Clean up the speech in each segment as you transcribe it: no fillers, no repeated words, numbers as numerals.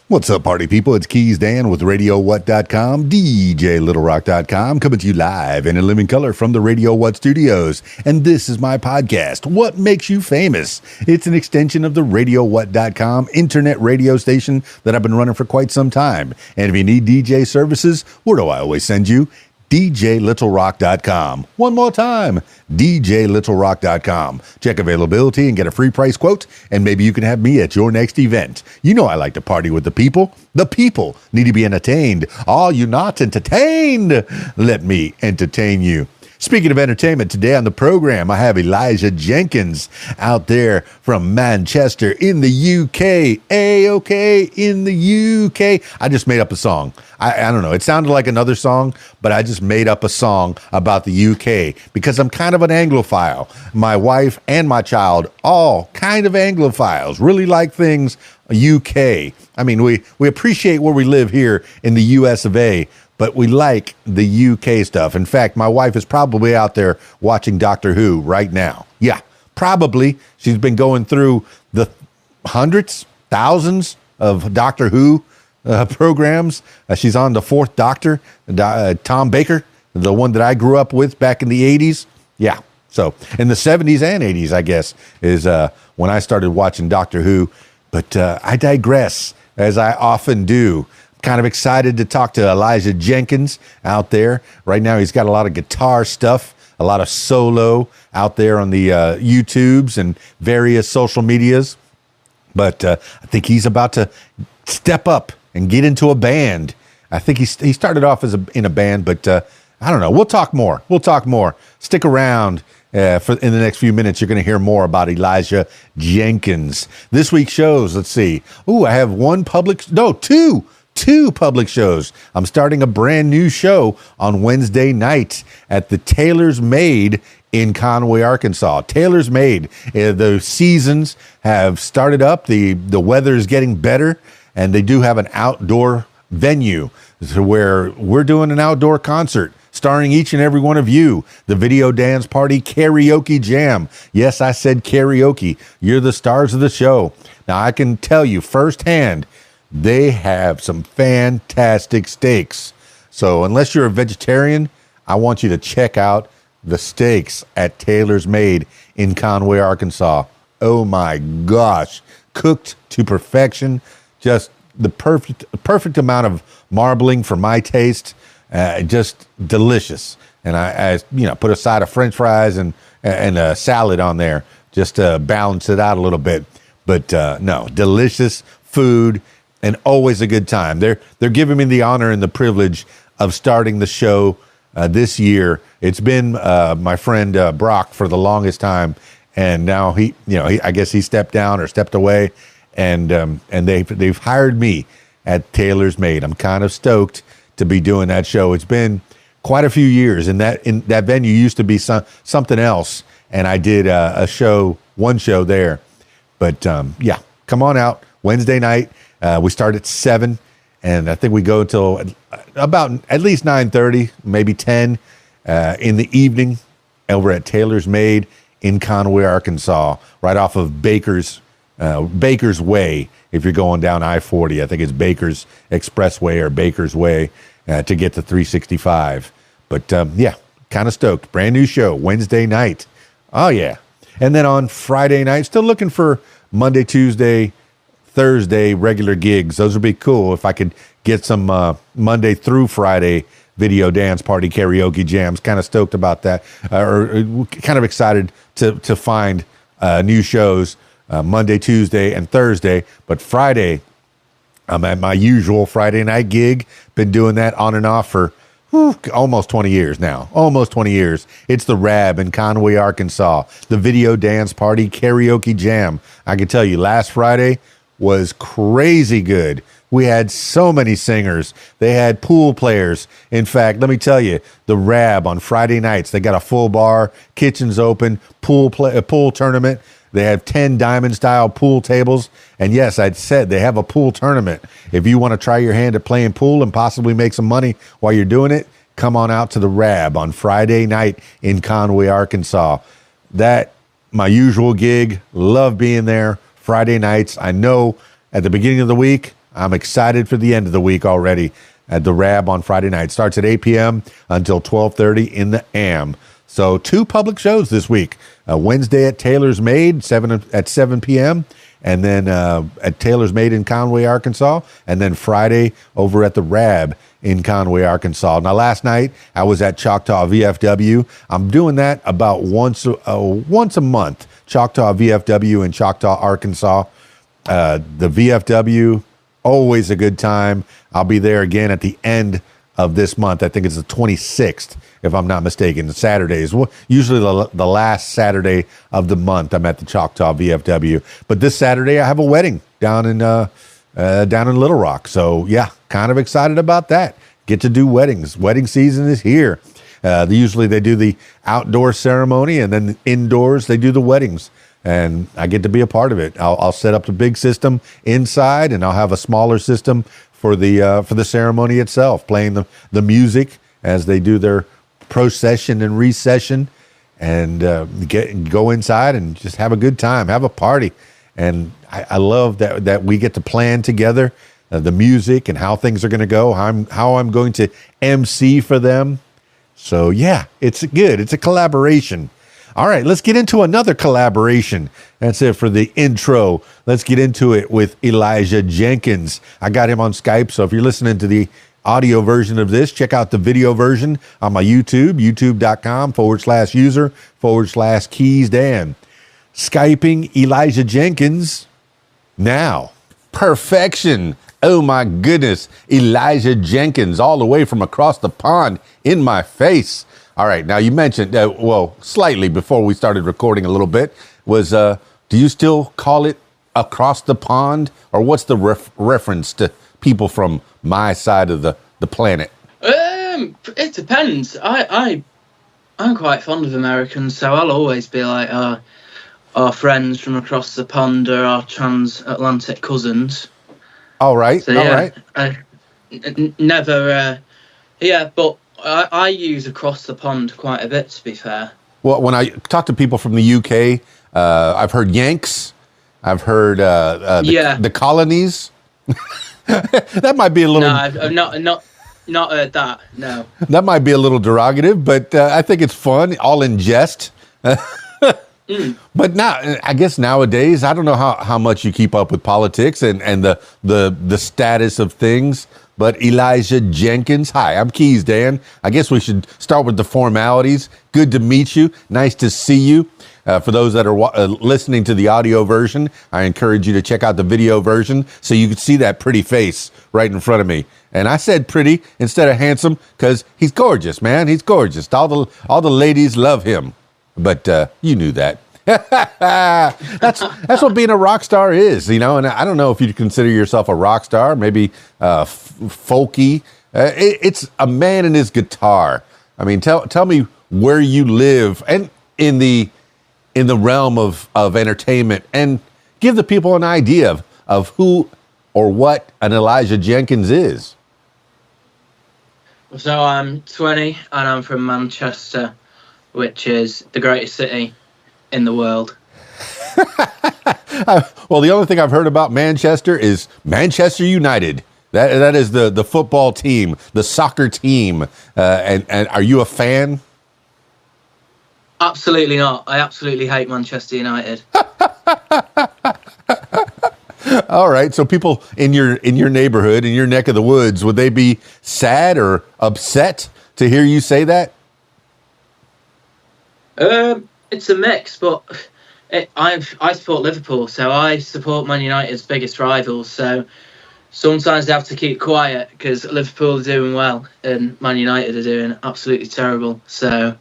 What's up, party people? It's KeysDAN with RadioWhat.com, DJLittleRock.com, coming to you live and in living color from the Radio What studios. And this is my podcast, What Makes You Famous? It's an extension of the RadioWhat.com internet radio station that I've been running for quite some time. And if you need DJ services, where do I always send you? DJLittleRock.com. One more time, DJLittleRock.com. Check availability and get a free price quote, and maybe you can have me at your next event. You know I like to party with the people. The people need to be entertained. Are you not entertained? Let me entertain you. Speaking of entertainment, today on the program, I have Elijah Jenkins out there from Manchester in the UK. A-OK in the UK. I just made up a song. I don't know. It sounded like another song, but I just made up a song about the UK because I'm kind of an Anglophile. My wife and my child, all kind of Anglophiles, really like things UK. I mean, we appreciate where we live here in the US of A, but we like the UK stuff. In fact, my wife is probably out there watching Doctor Who right now. Yeah, probably. She's been going through the hundreds, thousands of Doctor Who programs. She's on the Fourth Doctor, Tom Baker, the one that I grew up with back in the 80s. Yeah, so in the 70s and 80s, I guess, is when I started watching Doctor Who. But I digress, as I often do. Kind of excited to talk to Elijah Jenkins out there. Right now, he's got a lot of guitar stuff, a lot of solo out there on the YouTubes and various social medias. But I think he's about to step up and get into a band. I think he started off in a band, but I don't know. We'll talk more. Stick around. In the next few minutes, you're going to hear more about Elijah Jenkins. This week's shows, let's see. I have two public shows. I'm starting a brand new show on Wednesday night at the Taylor's Made in Conway, Arkansas. Taylor's Made. The seasons have started up. The weather is getting better, and they do have an outdoor venue where we're doing an outdoor concert starring each and every one of you. The Video Dance Party Karaoke Jam. Yes, I said karaoke. You're the stars of the show. Now, I can tell you firsthand, they have some fantastic steaks. So unless you're a vegetarian, I want you to check out the steaks at Taylor's Made in Conway, Arkansas. Oh my gosh. Cooked to perfection. Just the perfect amount of marbling for my taste. Just delicious. And I put a side of French fries and a salad on there just to balance it out a little bit. But no, delicious food. And always a good time. They're giving me the honor and the privilege of starting the show this year. It's been my friend Brock for the longest time, and now I guess he stepped down or stepped away, and they've hired me at Taylor's Made. I'm kind of stoked to be doing that show. It's been quite a few years, and that venue used to be something else, and I did one show there. But yeah, come on out Wednesday night. We start at 7, and I think we go until about at least 9:30, maybe 10 in the evening over at Taylor's Made in Conway, Arkansas, right off of Baker's Way. If you're going down I-40, I think it's Baker's Expressway or Baker's Way to get to 365. But yeah, kind of stoked. Brand new show Wednesday night. Oh, yeah. And then on Friday night, still looking for Monday, Tuesday, Thursday regular gigs. Those would be cool if I could get some Monday through Friday video dance party karaoke jams. Kind of stoked about that, or kind of excited to find new shows Monday, Tuesday, and Thursday. But Friday, I'm at my usual Friday night gig. Been doing that on and off for almost 20 years now. Almost 20 years. It's the Rab in Conway, Arkansas. The Video Dance Party Karaoke Jam. I can tell you, last Friday was crazy good. We had so many singers. They had pool players. In fact, let me tell you, the Rab on Friday nights, they got a full bar, kitchen's open, pool tournament. They have 10 diamond-style pool tables. And yes, I said they have a pool tournament. If you want to try your hand at playing pool and possibly make some money while you're doing it, come on out to the Rab on Friday night in Conway, Arkansas. That, my usual gig. Love being there. Friday nights. I know at the beginning of the week, I'm excited for the end of the week already at the Rab on Friday night. Starts at 8 p.m. until 12:30 in the AM. So 2 public shows this week. Wednesday at Taylor's Made, 7 p.m., and then at Taylor's Made in Conway, Arkansas, and then Friday over at the Rab in Conway, Arkansas. Now, last night I was at Choctaw VFW. I'm doing that about once a month. Choctaw VFW in Choctaw, Arkansas. The VFW, always a good time. I'll be there again at the end of this month. I think it's the 26th, if I'm not mistaken. Saturdays, usually the last Saturday of the month, I'm at the Choctaw VFW. But this Saturday, I have a wedding down in Little Rock. So yeah, kind of excited about that. Get to do weddings. Wedding season is here. Usually they do the outdoor ceremony, and then indoors they do the weddings. And I get to be a part of it. I'll set up the big system inside, and I'll have a smaller system for the ceremony itself, playing the music as they do their procession and recession, and go inside and just have a good time, have a party. And I love that we get to plan together the music and how things are going to go, how I'm going to MC for them. So yeah, it's good. It's a collaboration. All right, let's get into another collaboration. That's it for the intro. Let's get into it with Elijah Jenkins. I got him on Skype, so if you're listening to the audio version of this, check out the video version on my YouTube, youtube.com/user/KeysDAN. Skyping Elijah Jenkins now. Perfection. Oh my goodness. Elijah Jenkins, all the way from across the pond in my face. All right. Now you mentioned, slightly before we started recording a little bit, was, do you still call it across the pond, or what's the reference to people from my side of the planet? It depends. I'm quite fond of Americans, so I'll always be like, our friends from across the pond are our transatlantic cousins. All right. So, yeah, all right. Never, but I use across the pond quite a bit, to be fair. Well, when I talk to people from the UK, I've heard Yanks. I've heard the colonies. That might be a little... No, I've not heard that, no. That might be a little derogative, but I think it's fun, all in jest. But now, I guess nowadays, I don't know how much you keep up with politics and the status of things, but Elijah Jenkins, hi, I'm KeysDAN. I guess we should start with the formalities. Good to meet you. Nice to see you. For those that are listening to the audio version, I encourage you to check out the video version so you can see that pretty face right in front of me. And I said pretty instead of handsome because he's gorgeous, man. He's gorgeous. All the ladies love him. But you knew that. That's what being a rock star is, you know. And I don't know if you consider yourself a rock star, maybe folky. It's a man and his guitar. I mean, tell me where you live and in the realm of entertainment, and give the people an idea of who or what an Elijah Jenkins is. So I'm 20 and I'm from Manchester, which is the greatest city in the world. Well, the only thing I've heard about Manchester is Manchester United. That is the football team, the soccer team. And are you a fan? Absolutely not. I absolutely hate Manchester United. All right. So people in your neighborhood, in your neck of the woods, would they be sad or upset to hear you say that? It's a mix, but I support Liverpool, so I support Man United's biggest rivals. So sometimes they have to keep quiet because Liverpool are doing well and Man United are doing absolutely terrible. So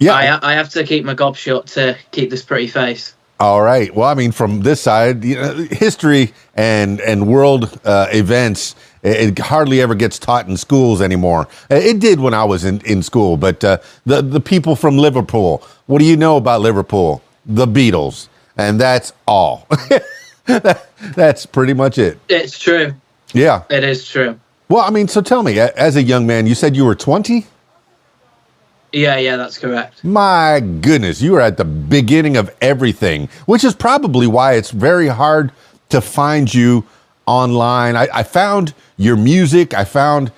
yeah, I have to keep my gob shut to keep this pretty face. All right. Well, I mean, from this side, history and world events, it hardly ever gets taught in schools anymore. It did when I was in school, but the people from Liverpool, what do you know about Liverpool? The Beatles, and that's all. That's pretty much it. It's true. Yeah. It is true. Well, I mean, so tell me, as a young man, you said you were 20? Yeah, that's correct. My goodness, you were at the beginning of everything, which is probably why it's very hard to find you online. I found your music. I found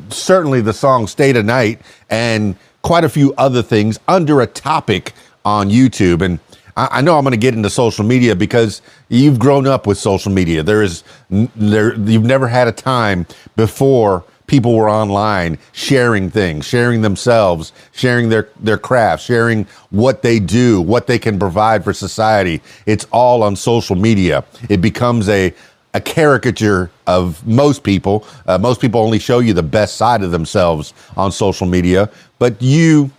certainly the song Stay Tonight and quite a few other things under a topic on YouTube. And I know I'm going to get into social media because you've grown up with social media. You've never had a time before people were online sharing things, sharing themselves, sharing their craft, sharing what they do, what they can provide for society. It's all on social media. It becomes a caricature of most people. Most people only show you the best side of themselves on social media. But you,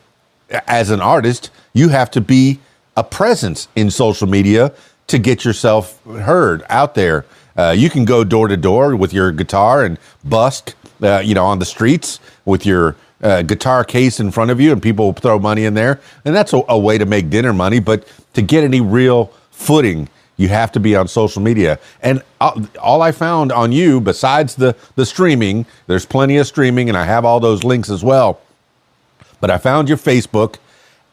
as an artist, you have to be a presence in social media to get yourself heard out there. You can go door to door with your guitar and busk, on the streets with your guitar case in front of you, and people throw money in there. And that's a way to make dinner money. But to get any real footing, you have to be on social media. And all I found on you, besides the streaming, there's plenty of streaming, and I have all those links as well. But I found your Facebook,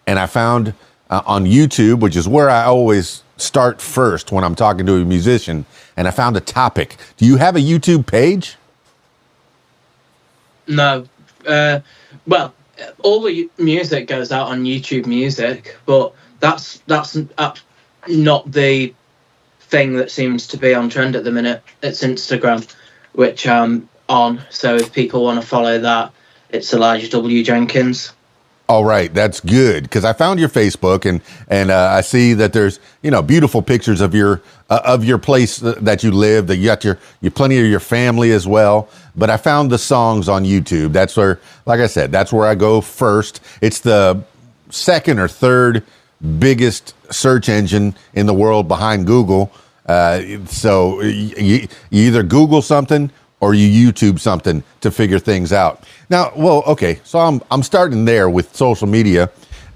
and I found on YouTube, which is where I always start first when I'm talking to a musician, and I found a topic. Do you have a YouTube page? No. Well, all the music goes out on YouTube Music, but that's not the thing that seems to be on trend at the minute. It's Instagram, which I'm on. So if people want to follow that, it's Elijah W. Jenkins. All right, that's good, because I found your Facebook and I see that there's beautiful pictures of your place that you live. That you got your plenty of your family as well. But I found the songs on YouTube. That's where, like I said, that's where I go first. It's the second or third biggest search engine in the world behind Google. So you either Google something or you YouTube something to figure things out. Now, well, okay, so I'm starting there with social media,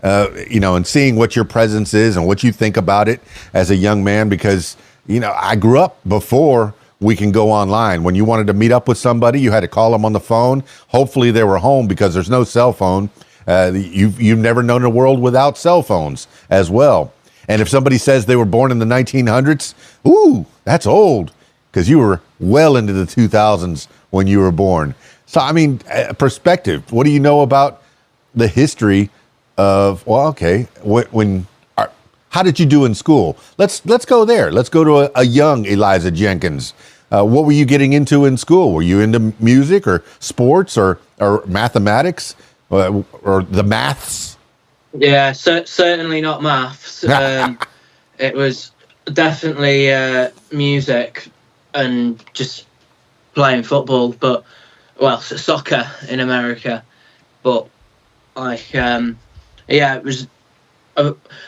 and seeing what your presence is and what you think about it as a young man, because, I grew up before we can go online. When you wanted to meet up with somebody, you had to call them on the phone. Hopefully they were home, because there's no cell phone. You've never known a world without cell phones as well. And if somebody says they were born in the 1900s, ooh, that's old, because you were well into the 2000s when you were born. So, I mean, perspective. What do you know about the history of? Well, okay. How did you do in school? Let's go there. Let's go to a young Elijah Jenkins. What were you getting into in school? Were you into music or sports or mathematics or the maths? Yeah, certainly not maths. It was definitely music and just playing football, but soccer in America. But it was.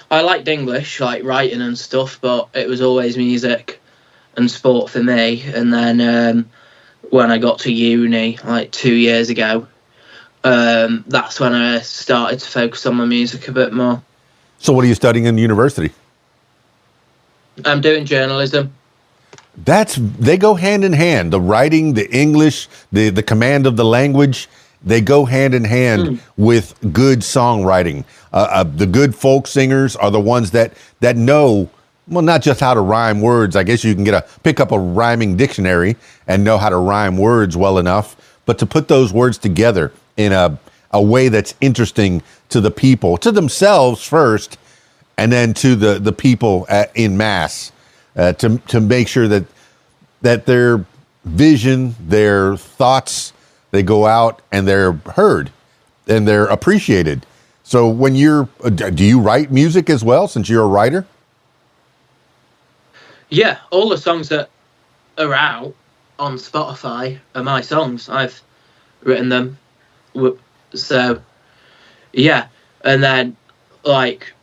I liked English, like writing and stuff, but it was always music and sport for me. And then when I got to uni, like 2 years ago, that's when I started to focus on my music a bit more. So what are you studying in university? I'm doing journalism. They go hand in hand. The writing, the English, the command of the language, they go hand in hand with good songwriting. The good folk singers are the ones that know, well, not just how to rhyme words. I guess you can pick up a rhyming dictionary and know how to rhyme words well enough, but to put those words together in a way that's interesting to the people, to themselves first, and then to the people in mass, to make sure that their vision, their thoughts, they go out and they're heard and they're appreciated. So do you write music as well, since you're a writer? Yeah, all the songs that are out on Spotify are my songs. I've written them. So, yeah. And then, like,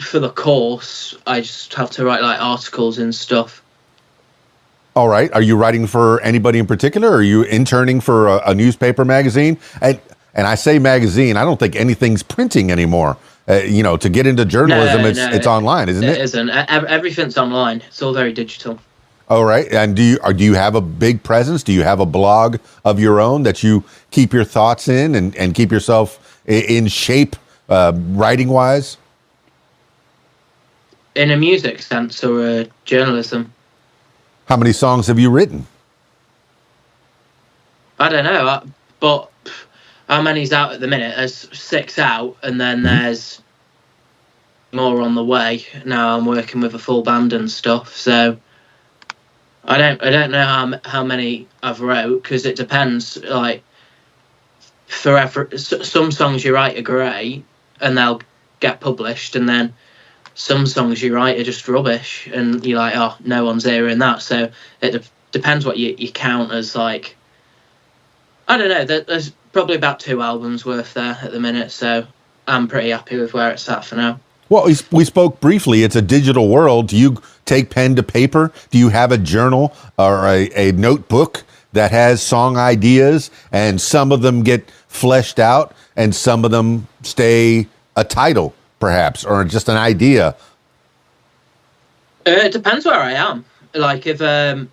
for the course, I just have to write, like, articles and stuff. All right. Are you writing for anybody in particular? Or are you interning for a newspaper magazine? And I say magazine, I don't think anything's printing anymore. To get into journalism, it's online, isn't it? It isn't. Everything's online. It's all very digital. All right. And do you have a big presence? Do you have a blog of your own that you keep your thoughts in and keep yourself in shape, writing wise? In a music sense or journalism? How many songs have you written? I don't know, but how many's out at the minute? There's 6 out, and then there's more on the way. Now I'm working with a full band and stuff, so I don't know how many I've wrote, because it depends. Like, some songs you write are great and they'll get published, and then some songs you write are just rubbish and you're like, oh, no one's hearing that. So it depends what you count as, like, I don't know. There's probably about 2 albums worth there at the minute, so I'm pretty happy with where it's at for now. Well, we spoke briefly. It's a digital world. Do you take pen to paper? Do you have a journal or a notebook that has song ideas, and some of them get fleshed out and some of them stay a title, perhaps, or just an idea? It depends where I am. Like, if I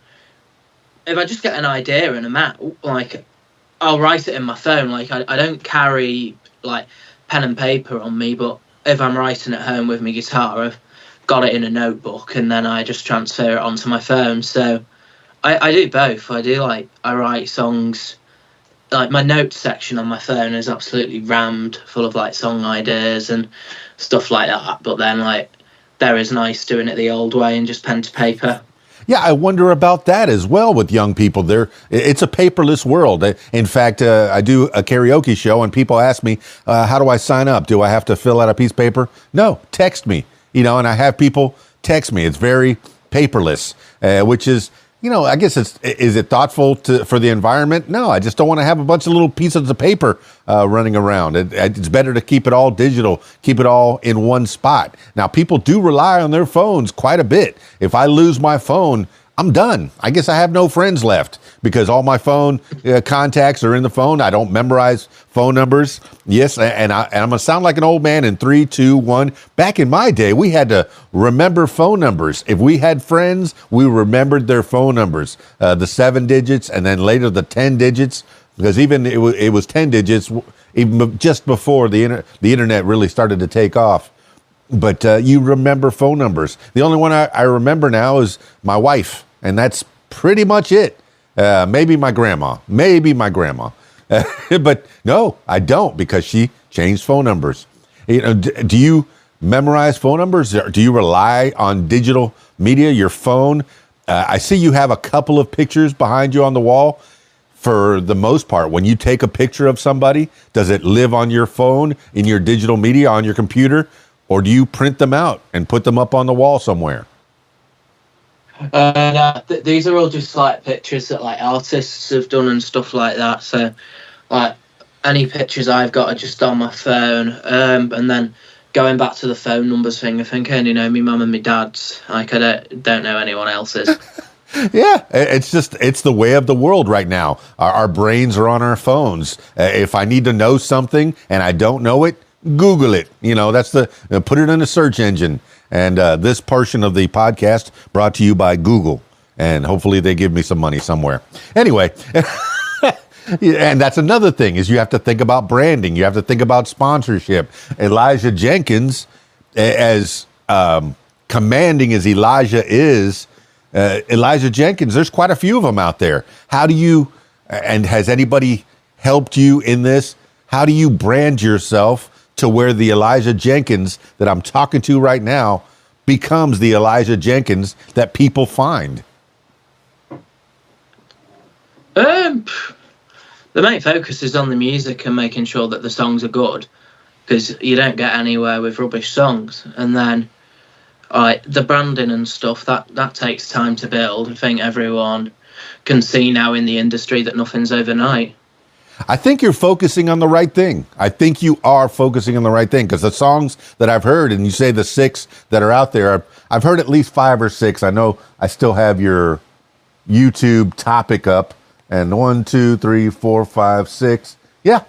just get an idea and I'm out, like, I'll write it in my phone. Like, I don't carry, like, pen and paper on me, but if I'm writing at home with my guitar, I've got it in a notebook, and then I just transfer it onto my phone. So I do both. I write songs. Like, my notes section on my phone is absolutely rammed full of, like, song ideas and stuff like that. But then, like, there is nice doing it the old way and just pen to paper. Yeah, I wonder about that as well with young people. It's a paperless world. In fact, I do a karaoke show, and people ask me, how do I sign up? Do I have to fill out a piece of paper? No, text me. And I have people text me. It's very paperless, which is, I guess is it thoughtful for the environment? No, I just don't want to have a bunch of little pieces of paper running around. It's better to keep it all digital, keep it all in one spot. Now, people do rely on their phones quite a bit. If I lose my phone, I'm done. I guess I have no friends left because all my phone contacts are in the phone. I don't memorize phone numbers. Yes, and I'm going to sound like an old man in 3, 2, 1. Back in my day, we had to remember phone numbers. If we had friends, we remembered their phone numbers, the 7 digits, and then later the 10 digits, because even it was 10 digits even just before the internet really started to take off. But you remember phone numbers. The only one I remember now is my wife, and that's pretty much it. Maybe my grandma. But no, I don't, because she changed phone numbers. Do you memorize phone numbers? Do you rely on digital media, your phone? I see you have a couple of pictures behind you on the wall. For the most part, when you take a picture of somebody, does it live on your phone, in your digital media, on your computer? Or do you print them out and put them up on the wall somewhere? These are all just, like, pictures that, like, artists have done and stuff like that. So, like, any pictures I've got are just on my phone. And then going back to the phone numbers thing, I think I only know my mum and my dad's. Like, I don't know anyone else's. Yeah, it's the way of the world right now. Our brains are on our phones. If I need to know something and I don't know it, Google it. That's put it in a search engine. And this portion of the podcast brought to you by Google. And hopefully they give me some money somewhere. Anyway, and that's another thing, is you have to think about branding. You have to think about sponsorship. Elijah Jenkins, as commanding as Elijah is, Elijah Jenkins, there's quite a few of them out there. How do you, and has anybody helped you in this? How do you brand yourself to where the Elijah Jenkins that I'm talking to right now becomes the Elijah Jenkins that people find? The main focus is on the music and making sure that the songs are good, because you don't get anywhere with rubbish songs. And then the branding and stuff, that takes time to build. I think everyone can see now in the industry that nothing's overnight. I think you're focusing on the right thing. I think you are focusing on the right thing, because the songs that I've heard, and you say the 6 that are out there, I've heard at least 5 or 6. I know I still have your YouTube topic up, and 1, 2, 3, 4, 5, 6. Yeah,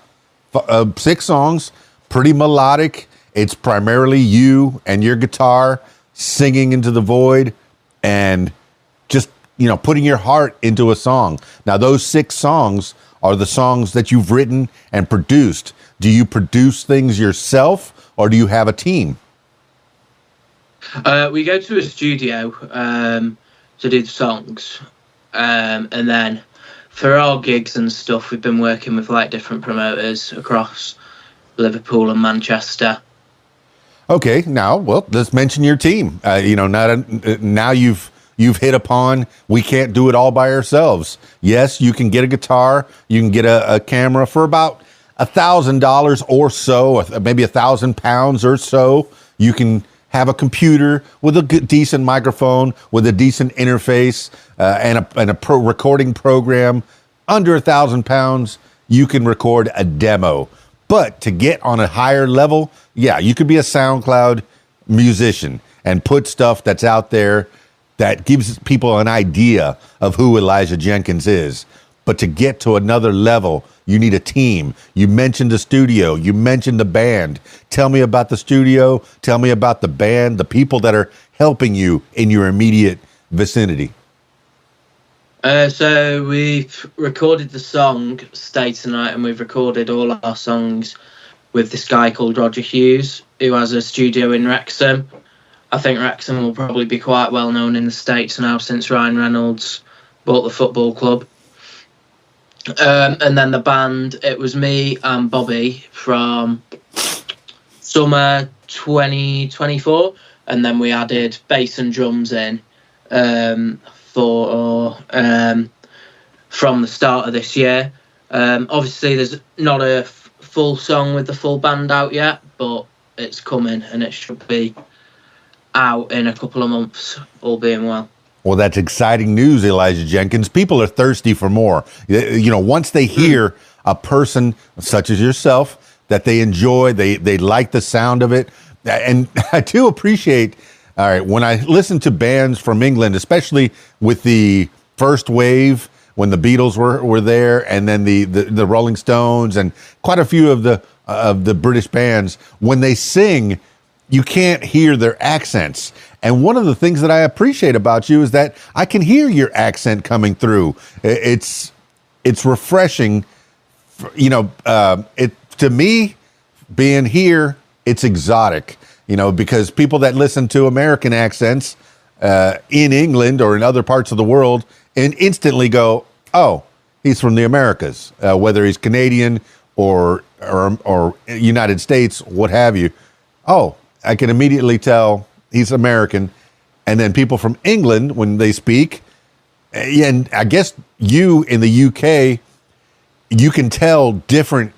6 songs, pretty melodic. It's primarily you and your guitar singing into the void and just, putting your heart into a song. Now, those 6 songs are the songs that you've written and produced. Do you produce things yourself, or do you have a team? We go to a studio. to do the songs. And then for our gigs and stuff, we've been working with like different promoters across Liverpool and Manchester. Okay, now, well, let's mention your team. Now you've hit upon we can't do it all by ourselves. Yes, you can get a guitar, you can get a camera for about $1,000 or so, maybe £1,000 or so. You can have a computer with a decent microphone, with a decent interface, and a recording program. Under £1,000, you can record a demo. But to get on a higher level, yeah, you could be a SoundCloud musician and put stuff that's out there that gives people an idea of who Elijah Jenkins is. But to get to another level, you need a team. You mentioned the studio. You mentioned the band. Tell me about the studio. Tell me about the band, the people that are helping you in your immediate vicinity. So we've recorded the song Stay Tonight, and we've recorded all our songs with this guy called Roger Hughes, who has a studio in Wrexham. I think Wrexham will probably be quite well known in the States now since Ryan Reynolds bought the football club. And then the band, it was me and Bobby from summer 2024, and then we added bass and drums in from the start of this year. Obviously, there's not a full song with the full band out yet, but it's coming and it should be out in a couple of months, all being well. Well, that's exciting news, Elijah Jenkins. People are thirsty for more. Once they hear a person such as yourself that they enjoy, they like the sound of it. And I do appreciate, all right, when I listen to bands from England, especially with the first wave, when the Beatles were there, and then the Rolling Stones and quite a few of the British bands, when they sing, you can't hear their accents. And one of the things that I appreciate about you is that I can hear your accent coming through. It's refreshing. To me, being here, it's exotic. Because people that listen to American accents in England or in other parts of the world and instantly go, "Oh, he's from the Americas," whether he's Canadian or United States, what have you. Oh, I can immediately tell he's American. And then people from England, when they speak, and I guess you in the UK, you can tell different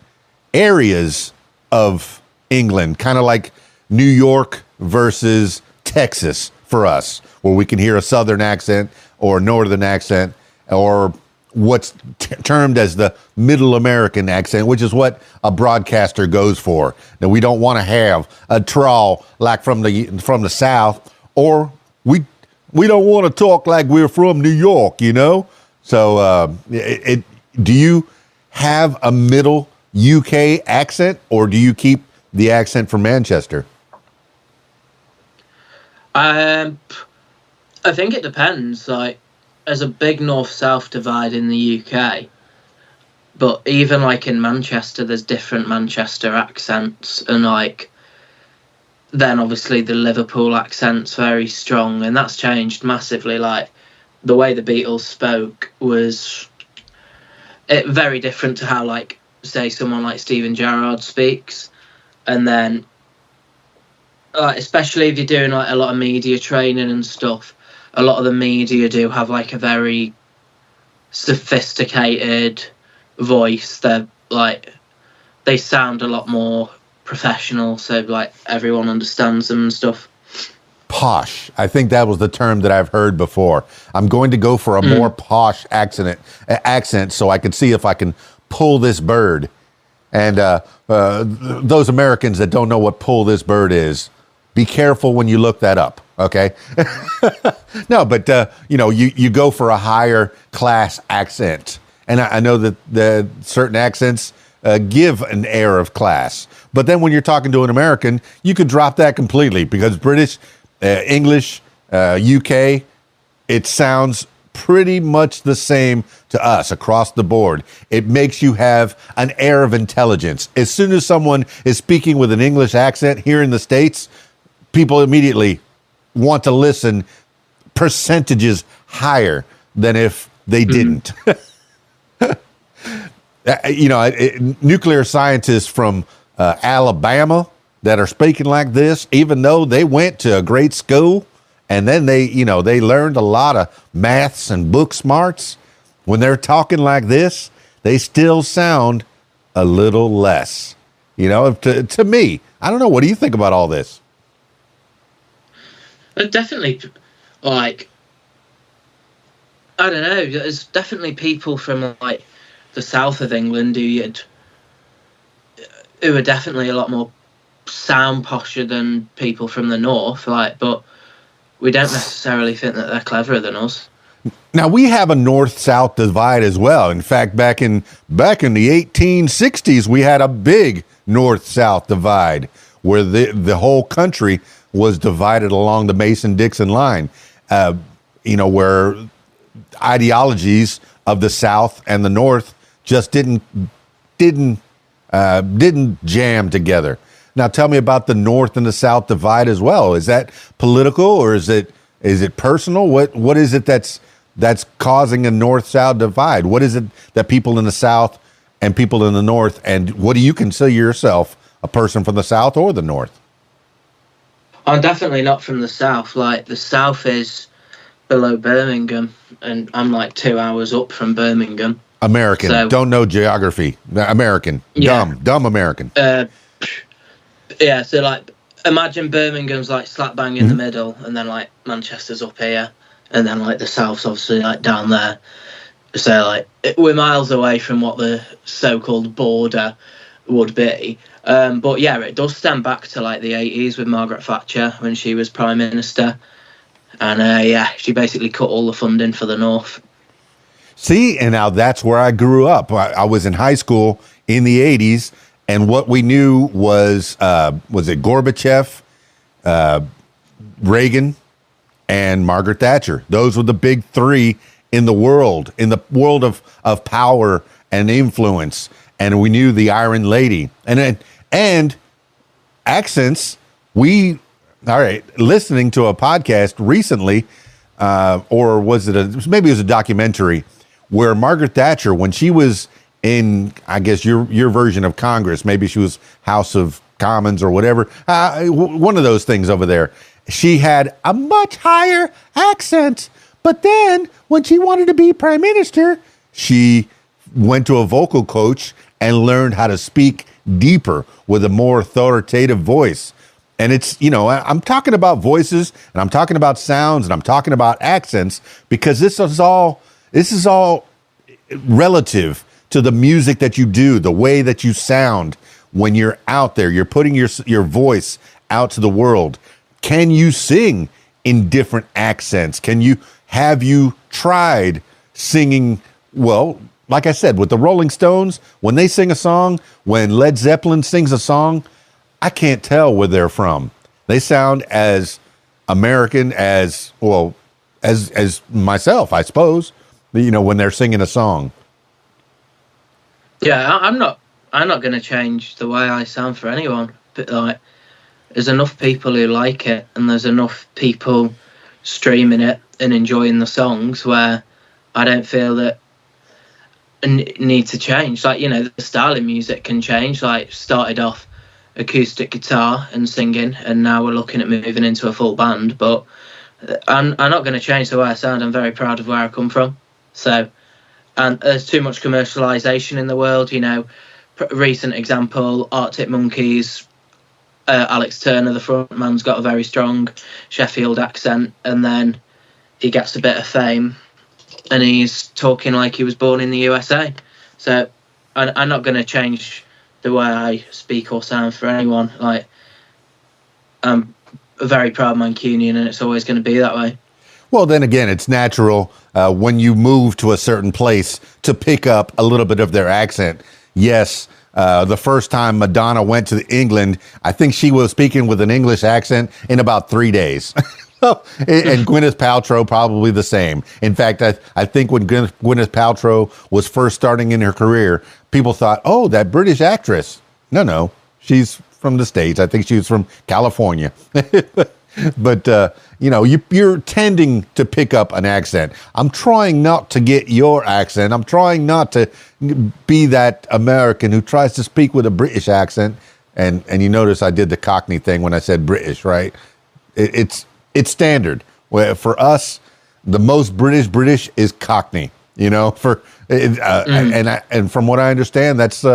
areas of England, kind of like New York versus Texas for us, where we can hear a Southern accent or a Northern accent or what's termed as the Middle American accent, which is what a broadcaster goes for. Now, we don't want to have a drawl like from the South, or we don't want to talk like we're from New York, So, do you have a middle UK accent, or do you keep the accent from Manchester? I think it depends. Like, there's a big north-south divide in the UK, but even like in Manchester, there's different Manchester accents, and like then obviously the Liverpool accent's very strong, and that's changed massively. Like the way the Beatles spoke was very different to how, like, say someone like Steven Gerrard speaks, and then especially if you're doing like a lot of media training and stuff, a lot of the media do have like a very sophisticated voice. They sound a lot more professional, so like everyone understands them and stuff. Posh. I think that was the term that I've heard before. I'm going to go for a more posh accent so I can see if I can pull this bird. And those Americans that don't know what pull this bird is, be careful when you look that up, okay? No, but, you go for a higher class accent. And I know that the certain accents give an air of class. But then when you're talking to an American, you could drop that completely, because British, English, UK, it sounds pretty much the same to us across the board. It makes you have an air of intelligence. As soon as someone is speaking with an English accent here in the States, people immediately want to listen percentages higher than if they didn't. Nuclear scientists from Alabama that are speaking like this, even though they went to a great school and then they learned a lot of maths and book smarts, when they're talking like this, they still sound a little less. To me, I don't know. What do you think about all this? Definitely, like, I don't know. There's definitely people from like the south of England who are definitely a lot more sound posher than people from the north. Like, but we don't necessarily think that they're cleverer than us. Now we have a north-south divide as well. In fact, back in the 1860s, we had a big north-south divide where the whole country was divided along the Mason-Dixon line. Where ideologies of the South and the North just didn't jam together. Now, tell me about the North and the South divide as well. Is that political or is it personal? What is it that's causing a North-South divide? What is it that people in the South and people in the North, and what do you consider yourself, a person from the South or the North? I'm definitely not from the South. Like, the South is below Birmingham, and I'm like 2 hours up from Birmingham. American. So, don't know geography. American. Yeah. Dumb American. Yeah, so like, imagine Birmingham's like slap bang in the middle, and then like Manchester's up here, and then like the South's obviously like down there. So like, we're miles away from what the so-called border would be. But yeah, it does stem back to like the 80s with Margaret Thatcher when she was Prime Minister. And she basically cut all the funding for the North. See, and now that's where I grew up. I was in high school in the 80s, and what we knew was it Gorbachev, Reagan, and Margaret Thatcher. Those were the big three in the world of power and influence. And we knew the Iron Lady. And accents, listening to a podcast recently, or maybe it was a documentary, where Margaret Thatcher, when she was in, I guess, your version of Congress, maybe she was House of Commons or whatever, one of those things over there, she had a much higher accent. But then when she wanted to be prime minister, she went to a vocal coach and learned how to speak deeper with a more authoritative voice. And it's, I'm talking about voices, and I'm talking about sounds, and I'm talking about accents, because this is all relative to the music that you do, the way that you sound when you're out there. You're putting your voice out to the world. Can you sing in different accents? Have you tried singing? Well, like I said, with the Rolling Stones, when they sing a song, when Led Zeppelin sings a song, I can't tell where they're from. They sound as American as myself, I suppose, when they're singing a song. Yeah, I'm not going to change the way I sound for anyone. But like, there's enough people who like it, and there's enough people streaming it and enjoying the songs where I don't feel that need to change. Like, the style of music can change. Like, started off acoustic guitar and singing, and now we're looking at moving into a full band. But I'm not going to change the way I sound. I'm very proud of where I come from. So, and there's too much commercialization in the world. Recent example, Arctic Monkeys, Alex Turner, the frontman's got a very strong Sheffield accent, and then he gets a bit of fame and he's talking like he was born in the USA. So I'm not going to change the way I speak or sound for anyone. Like, I'm a very proud Mancunian, and it's always going to be that way. Well, then again, it's natural when you move to a certain place to pick up a little bit of their accent. Yes, the first time Madonna went to England, I think she was speaking with an English accent in about 3 days. And Gwyneth Paltrow probably the same. In fact, I think when Gwyneth Paltrow was first starting in her career, people thought, oh, that British actress. No, she's from the States. I think she was from California. But you're tending to pick up an accent. I'm trying not to get your accent. I'm trying not to be that American who tries to speak with a British accent. And you notice I did the Cockney thing when I said British, right? It's standard. Where for us, the most British is Cockney. And from what I understand, that's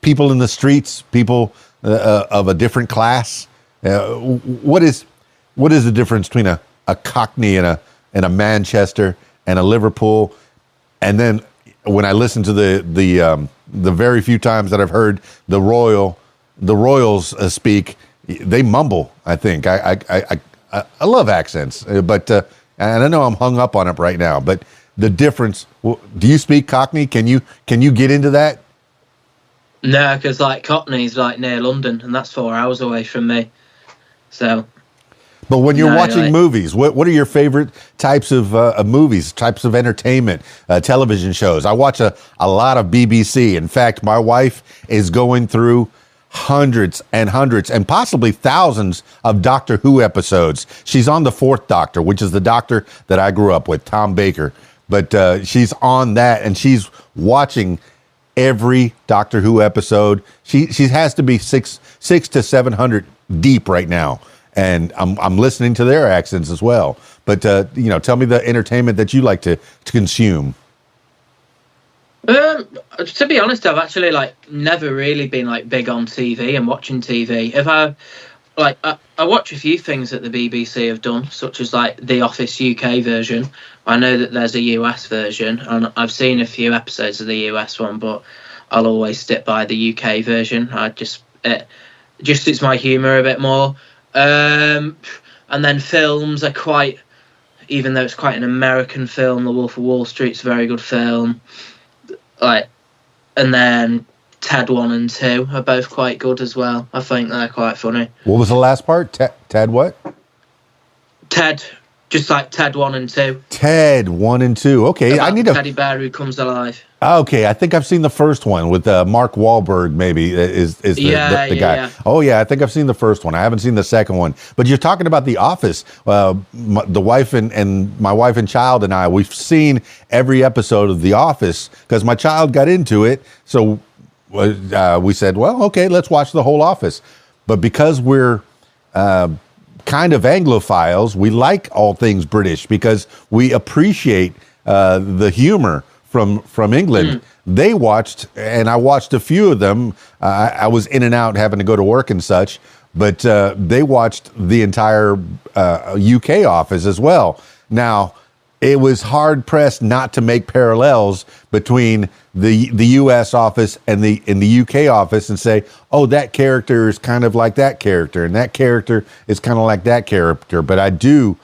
people in the streets, people of a different class. What is the difference between a Cockney and a Manchester and a Liverpool? And then when I listen to the very few times that I've heard the Royals speak, they mumble. I think I love accents, but and I know I'm hung up on it right now. But the difference. Do you speak Cockney? Can you get into that? No, because like Cockney's like near London, and that's 4 hours away from me. So. But when you're watching movies, what are your favorite types of movies, types of entertainment, television shows? I watch a lot of BBC. In fact, my wife is going through hundreds and hundreds and possibly thousands of Doctor Who episodes. She's on the Fourth Doctor, which is the Doctor that I grew up with, Tom Baker. But she's on that, and she's watching every Doctor Who episode. She has to be six to 700 deep right now. And I'm listening to their accents as well. But tell me the entertainment that you like to consume. To be honest, I've actually never really been big on TV and watching TV. If I watch a few things that the BBC have done, such as the Office UK version. I know that there's a US version, and I've seen a few episodes of the US one, but I'll always stick by the UK version. It just suits my humour a bit more. And then films are quite, even though it's quite an American film, The Wolf of Wall Street's a very good film. And then Ted 1 and 2 are both quite good as well. I think they're quite funny. What was the last part? Ted what? Ted, just like Ted 1 and 2. Ted 1 and 2. Okay, About I need the teddy bear who comes alive. Okay, I think I've seen the first one with Mark Wahlberg. Maybe is the guy. Yeah. Oh yeah, I think I've seen the first one. I haven't seen the second one. But you're talking about The Office. The wife and my wife and child and I, we've seen every episode of The Office because my child got into it. So we said, well, okay, let's watch the whole Office. But because we're kind of Anglophiles, we like all things British because we appreciate the humor from England. They watched, and I watched a few of them. I was in and out having to go to work and such, but they watched the entire UK Office as well. Now, it was hard pressed not to make parallels between the US Office and the UK Office and say, oh, that character is kind of like that character, and that character is kind of like that character. But I do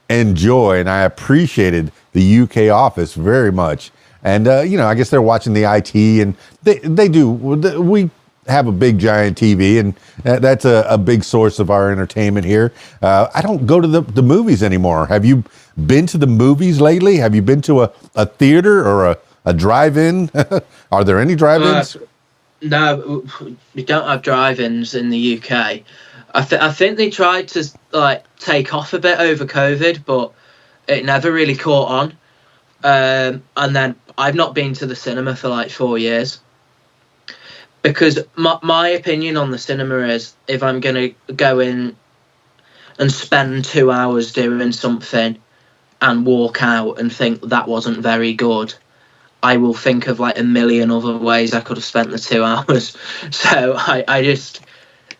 enjoy and I appreciated the UK Office very much. And, I guess they're watching the IT, and they do. We have a big, giant TV, and that's a big source of our entertainment here. I don't go to the movies anymore. Have you been to the movies lately? Have you been to a theater or a drive-in? Are there any drive-ins? No, we don't have drive-ins in the UK. I think they tried to take off a bit over COVID, but it never really caught on. And then I've not been to the cinema for 4 years because my opinion on the cinema is if I'm going to go in and spend 2 hours doing something and walk out and think that wasn't very good, I will think of a million other ways I could have spent the 2 hours. So I just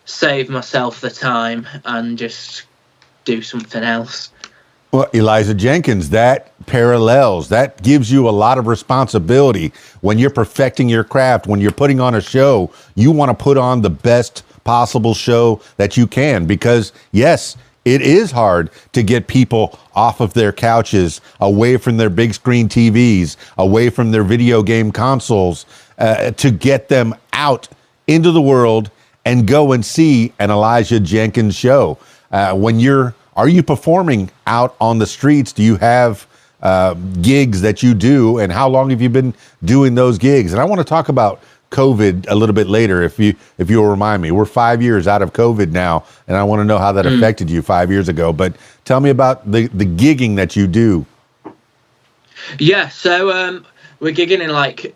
save myself the time and just do something else. Well, Elijah Jenkins, that parallels, that gives you a lot of responsibility when you're perfecting your craft, when you're putting on a show. You want to put on the best possible show that you can because, yes, it is hard to get people off of their couches, away from their big screen TVs, away from their video game consoles, to get them out into the world and go and see an Elijah Jenkins show. Are you performing out on the streets? Do you have gigs that you do? And how long have you been doing those gigs? And I want to talk about COVID a little bit later, if you'll remind me. We're 5 years out of COVID now, and I want to know how that affected you 5 years ago. But tell me about the gigging that you do. Yeah, so we're gigging in like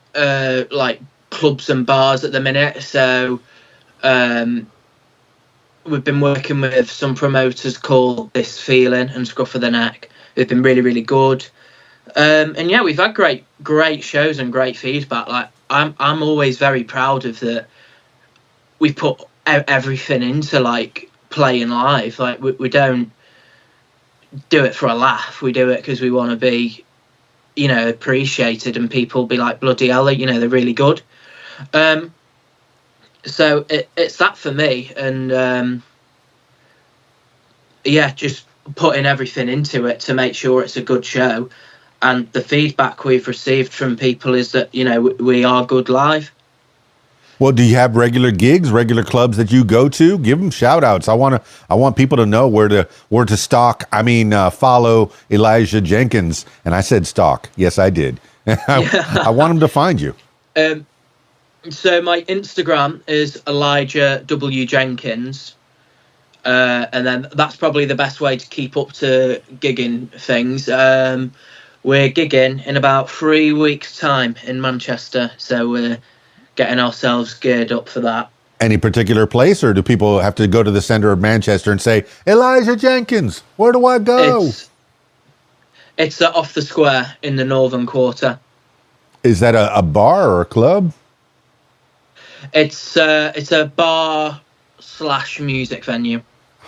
clubs and bars at the minute. So we've been working with some promoters called This Feeling and Scruff of the Neck. They've been really, really good. And yeah, we've had great shows and great feedback. Like I'm always very proud of that. We put everything into like playing live. Like we don't do it for a laugh. We do it because we want to be, appreciated, and people be like, bloody hell, they're really good. So it's that for me, and just putting everything into it to make sure it's a good show. And the feedback we've received from people is that we are good live. Well, do you have regular gigs, regular clubs that you go to? Give them shout outs. I want people to know where to stalk. Follow Elijah Jenkins. And I said stalk. Yes, I did. I want them to find you. So my Instagram is Elijah W. Jenkins. And then that's probably the best way to keep up to gigging things. We're gigging in about 3 weeks' time in Manchester. So we're getting ourselves geared up for that. Any particular place, or do people have to go to the center of Manchester and say, Elijah Jenkins, where do I go? It's off the square in the Northern Quarter. Is that a bar or a club? It's a bar / music venue.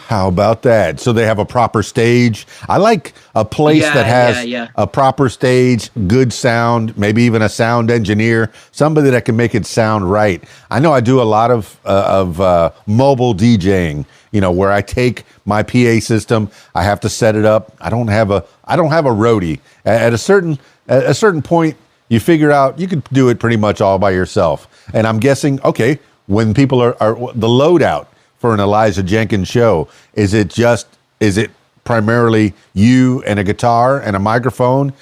How about that? So they have a proper stage. I like a place that has a proper stage, good sound, maybe even a sound engineer, somebody that can make it sound right. I know I do a lot of mobile DJing, where I take my PA system, I have to set it up. I don't have a roadie. At a certain point, you figure out you can do it pretty much all by yourself. And I'm guessing, okay, when people are the loadout for an Elijah Jenkins show, is it primarily you and a guitar and a microphone,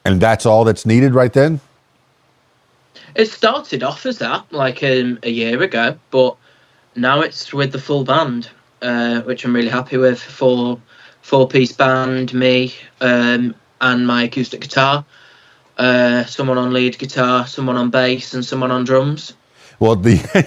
and that's all that's needed right then? It started off as that like a year ago, but now it's with the full band, which I'm really happy with. Four-piece band, me and my acoustic guitar, someone on lead guitar, someone on bass, and someone on drums. Well,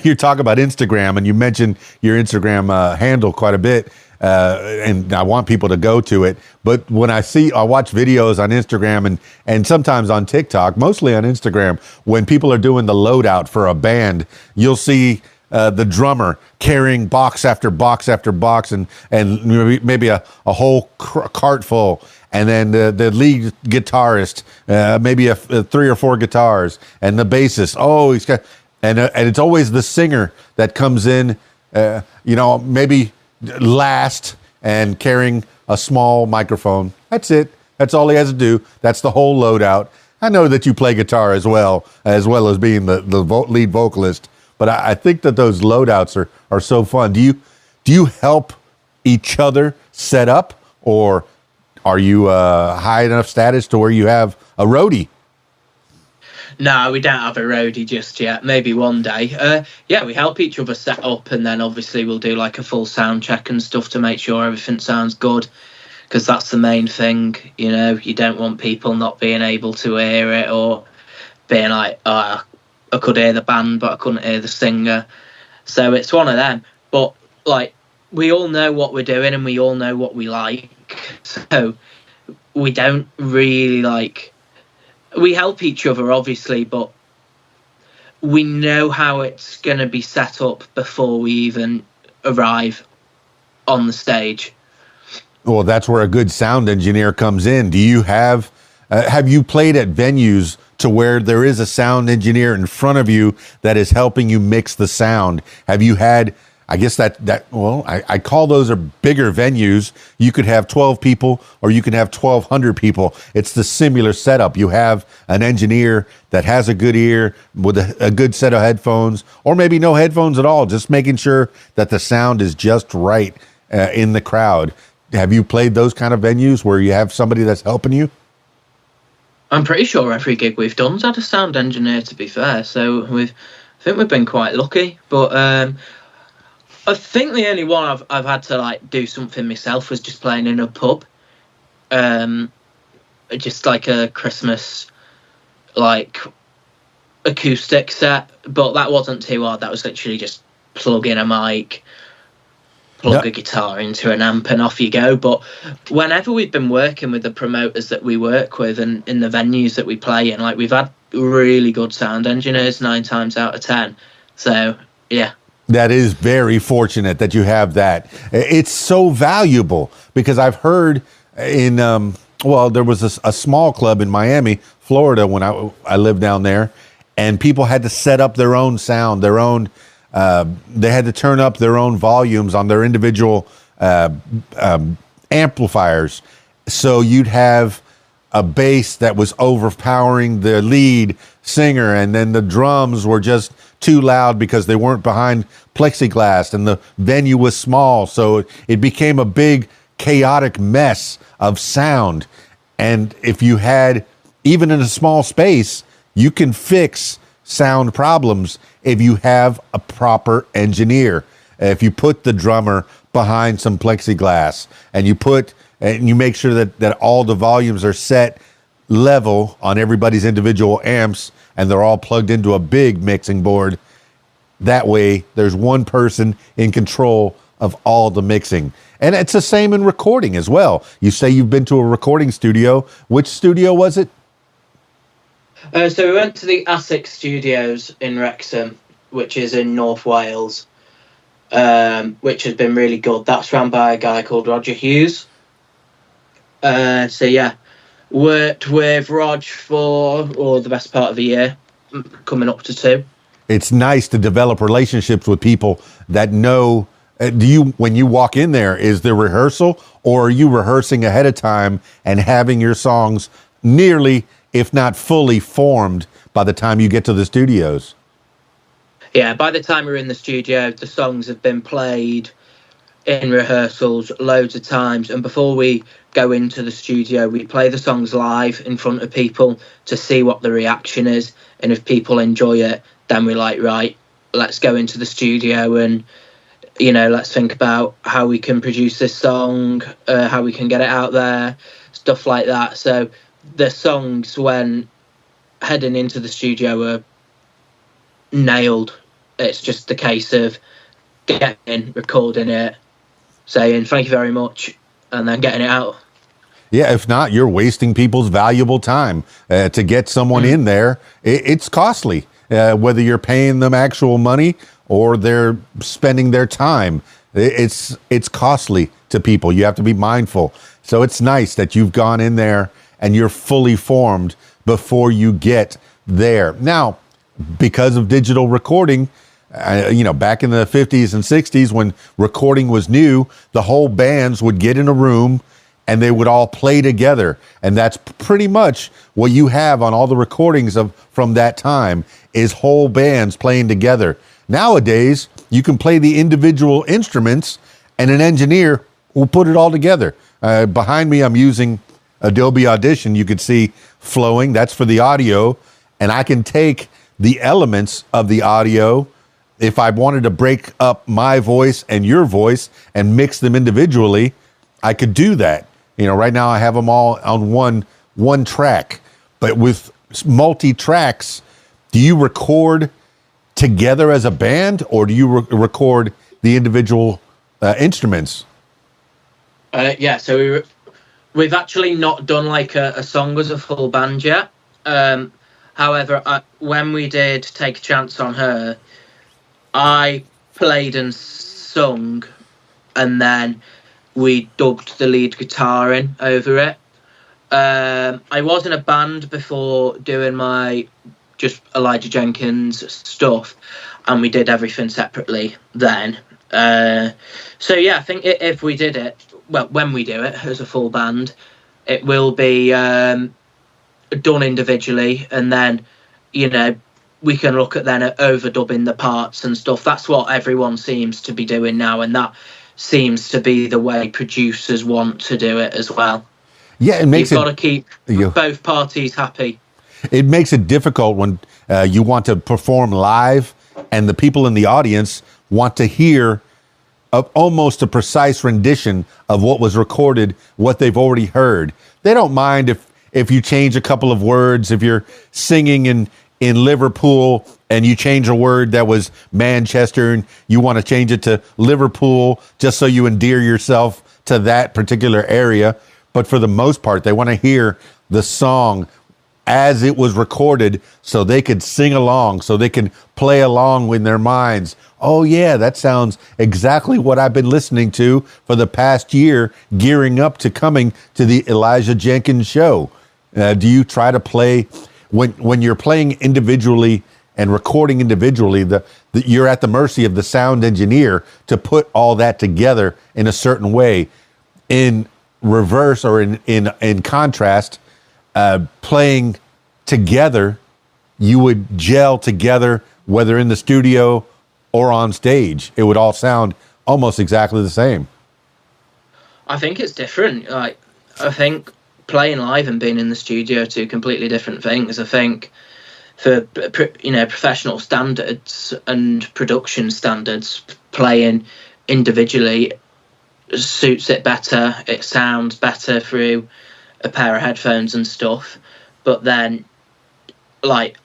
you talk about Instagram, and you mentioned your Instagram handle quite a bit, and I want people to go to it. But when I watch videos on Instagram and sometimes on TikTok, mostly on Instagram, when people are doing the loadout for a band, you'll see the drummer carrying box after box after box, and maybe a whole cart full. And then the lead guitarist, maybe 3 or 4 guitars, and the bassist. Oh, he's got. And it's always the singer that comes in, maybe last and carrying a small microphone. That's it. That's all he has to do. That's the whole loadout. I know that you play guitar as well as being the lead vocalist. But I think that those loadouts are so fun. Do you help each other set up, or are you high enough status to where you have a roadie? No, we don't have a roadie just yet. Maybe one day. We help each other set up, and then obviously we'll do like a full sound check and stuff to make sure everything sounds good, because that's the main thing. You don't want people not being able to hear it, or being like, I could hear the band, but I couldn't hear the singer. So it's one of them. But like, we all know what we're doing, and we all know what we like. So we don't really we help each other, obviously, but we know how it's going to be set up before we even arrive on the stage. Well, that's where a good sound engineer comes in. Do you have you played at venues to where there is a sound engineer in front of you that is helping you mix the sound? Have you had, I guess I call those are bigger venues. You could have 12 people, or you can have 1,200 people. It's the similar setup. You have an engineer that has a good ear with a good set of headphones, or maybe no headphones at all, just making sure that the sound is just right in the crowd. Have you played those kind of venues where you have somebody that's helping you? I'm pretty sure every gig we've done's had a sound engineer, to be fair. So we've think we've been quite lucky, but I think the only one I've had to like do something myself was just playing in a pub, just like a Christmas like acoustic set, but that wasn't too hard. That was literally just plug in a mic, plug a guitar into an amp, and off you go. But whenever we've been working with the promoters that we work with and in the venues that we play in, like we've had really good sound engineers 9 times out of 10. So yeah. That is very fortunate that you have that. It's so valuable because I've heard in, there was a small club in Miami, Florida, when I lived down there, and people had to set up their own sound, their own, they had to turn up their own volumes on their individual amplifiers. So you'd have a bass that was overpowering the lead singer, and then the drums were just too loud because they weren't behind plexiglass and the venue was small. So it became a big chaotic mess of sound. And if you had, even in a small space, you can fix sound problems if you have a proper engineer. If you put the drummer behind some plexiglass and you make sure that all the volumes are set level on everybody's individual amps and they're all plugged into a big mixing board. That way there's one person in control of all the mixing. And it's the same in recording as well. You say you've been to a recording studio. Which studio was it? So we went to the ASIC Studios in Wrexham, which is in North Wales, which has been really good. That's run by a guy called Roger Hughes. So yeah, worked with Rog for the best part of a year, coming up to 2. It's nice to develop relationships with people that know. When you walk in there, is there rehearsal, or are you rehearsing ahead of time and having your songs nearly, if not fully, formed by the time you get to the studios? Yeah, by the time we're in the studio, the songs have been played in rehearsals loads of times, and before we go into the studio, we play the songs live in front of people to see what the reaction is, and if people enjoy it, then we're like, right, let's go into the studio and let's think about how we can produce this song, how we can get it out there, stuff like that. So the songs, when heading into the studio, are nailed. It's just a case of getting in, recording it, saying thank you very much, and then getting it out. Yeah, if not, you're wasting people's valuable time. To get someone in there, it's costly, whether you're paying them actual money or they're spending their time. It's costly to people. You have to be mindful. So it's nice that you've gone in there and you're fully formed before you get there. Now, because of digital recording, back in the 50s and 60s when recording was new, the whole bands would get in a room and they would all play together. And that's pretty much what you have on all the recordings from that time, is whole bands playing together. Nowadays, you can play the individual instruments and an engineer will put it all together. Behind me, I'm using Adobe Audition. You can see flowing. That's for the audio. And I can take the elements of the audio. If I wanted to break up my voice and your voice and mix them individually, I could do that. Right now I have them all on one track. But with multi-tracks, do you record together as a band, or do you record the individual instruments? So we've actually not done like a song as a full band yet. However, when we did Take a Chance on Her, I played and sung, and then we dubbed the lead guitar in over it. I was in a band before doing my just Elijah Jenkins stuff, and we did everything separately then. So yeah, I think if we did it, when we do it as a full band, it will be done individually, and then we can look at then at overdubbing the parts and stuff. That's what everyone seems to be doing now, and that seems to be the way producers want to do it as well. Yeah, you've got to keep both parties happy. It makes it difficult when you want to perform live and the people in the audience want to hear almost a precise rendition of what was recorded, what they've already heard. They don't mind if you change a couple of words, if you're singing in Liverpool and you change a word that was Manchester and you want to change it to Liverpool just so you endear yourself to that particular area. But for the most part, they want to hear the song as it was recorded so they could sing along, so they can play along in their minds. Oh, yeah, that sounds exactly what I've been listening to for the past year, gearing up to coming to the Elijah Jenkins show. Do you try to play, when you're playing individually and recording individually, you're at the mercy of the sound engineer to put all that together in a certain way. In reverse or in contrast, playing together, you would gel together, whether in the studio or on stage. It would all sound almost exactly the same. I think it's different. Like, I think playing live and being in the studio are two completely different things. I think for professional standards and production standards, playing individually suits it better. It sounds better through a pair of headphones and stuff. But then, like,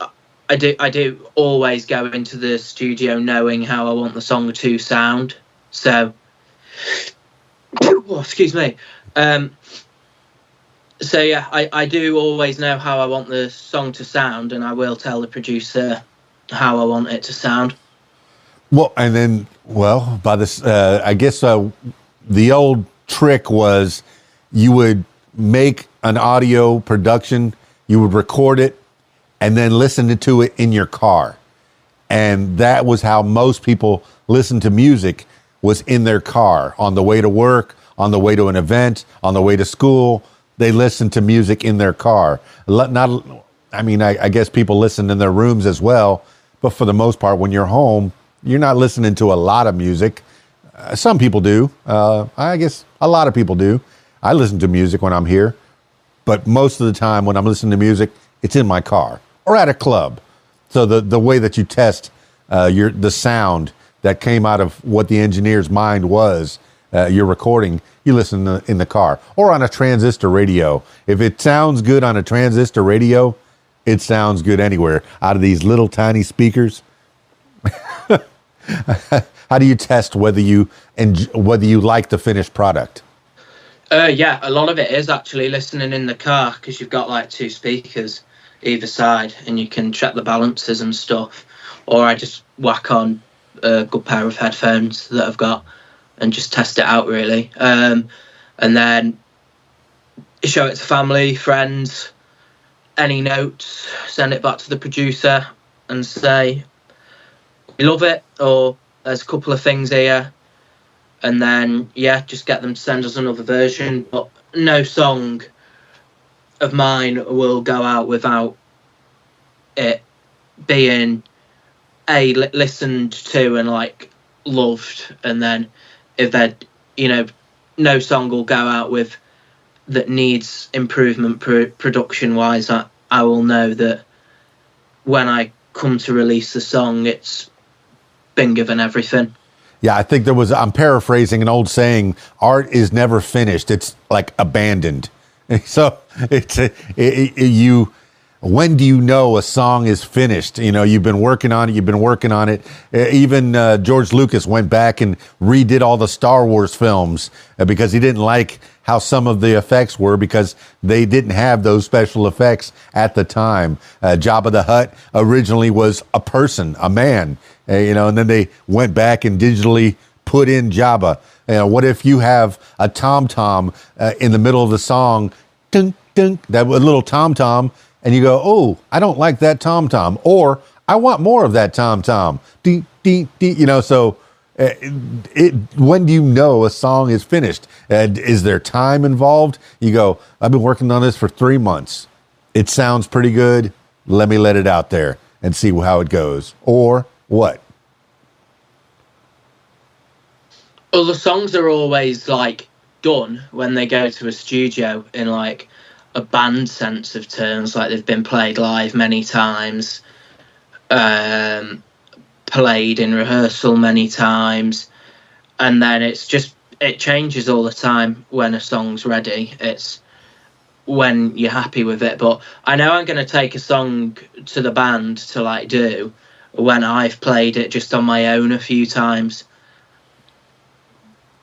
I do always go into the studio knowing how I want the song to sound. So, excuse me. So yeah, I do always know how I want the song to sound, and I will tell the producer how I want it to sound. Well, and then, by this, I guess the old trick was you would make an audio production, you would record it, and then listen to it in your car. And that was how most people listened to music, was in their car, on the way to work, on the way to an event, on the way to school. They listened to music in their car. I guess people listen in their rooms as well, but for the most part, when you're home, you're not listening to a lot of music. Some people do. I guess a lot of people do. I listen to music when I'm here, but most of the time when I'm listening to music, it's in my car or at a club. So the way that you test the sound that came out of what the engineer's mind was, you're recording, you listen in the car or on a transistor radio. If it sounds good on a transistor radio, it sounds good anywhere. Out of these little tiny speakers. How do you test whether you like the finished product? Yeah, a lot of it is actually listening in the car, because you've got like two speakers either side and you can check the balances and stuff. Or I just whack on a good pair of headphones that I've got and just test it out, really. And then show it to family, friends, any notes, send it back to the producer and say, we love it, or there's a couple of things here. And then, yeah, just get them to send us another version. But no song of mine will go out without it being listened to and like loved. And then if they're, no song will go out with that needs improvement production wise. I will know that when I come to release the song, it's been given everything. Yeah, I think I'm paraphrasing an old saying, art is never finished. It's like abandoned. So when do you know a song is finished? You've been working on it. Even George Lucas went back and redid all the Star Wars films because he didn't like how some of the effects were, because they didn't have those special effects at the time. Jabba the Hutt originally was a person, a man, and then they went back and digitally put in Jabba. What if you have a tom-tom in the middle of the song, dun, dun, that little tom-tom, and you go, oh, I don't like that tom-tom, or I want more of that tom-tom. Dee, dee, dee, so when do you know a song is finished? Is there time involved? You go, I've been working on this for 3 months. It sounds pretty good. Let me let it out there and see how it goes. Or what? Well, the songs are always like done when they go to a studio in like a band sense of terms, like they've been played live many times. played in rehearsal many times, and then it changes all the time when a song's ready. It's when you're happy with it. But I know I'm going to take a song to the band to like do when I've played it just on my own a few times.